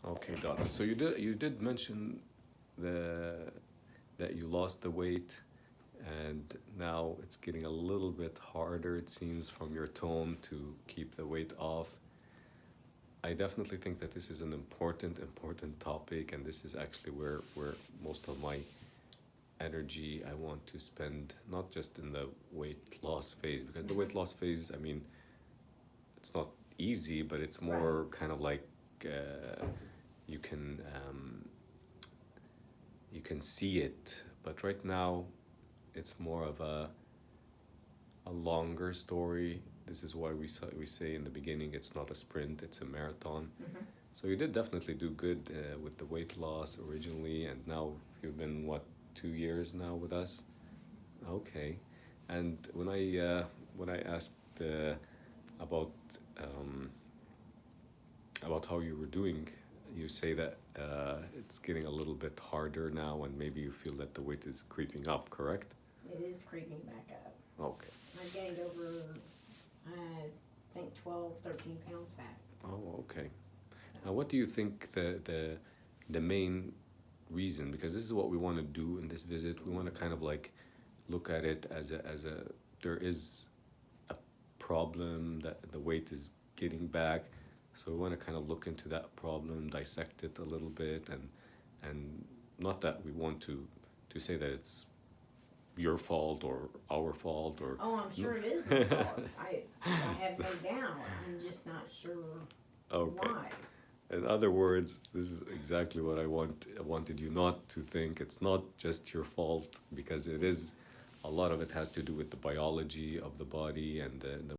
Okay, Donna. So you did mention the that you lost the weight, and now it's getting a little bit harder, it seems, from your tone to keep the weight off. I definitely think that this is an important topic, and this is actually where most of my energy I want to spend, not just in the weight loss phase, because the weight loss phase, I mean, it's not easy, but it's Right. more kind of like you can you can see it. But right now, it's more of a longer story. This is why we say in the beginning it's not a sprint, it's a marathon. Mm-hmm. So you did definitely do good with the weight loss originally, and now you've been what, 2 years now with us? Okay. And when I asked about um, about how you were doing, you say that it's getting a little bit harder now, and maybe you feel that the weight is creeping up, correct? It is creeping back up. Okay. I gained over, I think 12, 13 pounds back. Oh, okay. Now, So, what do you think the main reason? Because this is what we want to do in this visit. We want to kind of like look at it as a there is a problem that the weight is getting back. So we want to kind of look into that problem, dissect it a little bit, and not that we want to say that it's your fault or our fault or oh, I'm sure it is my fault. I have no doubt. I'm just not sure okay. why. In other words, this is exactly what I wanted you not to think. It's not just your fault, because it is, a lot of it has to do with the biology of the body and the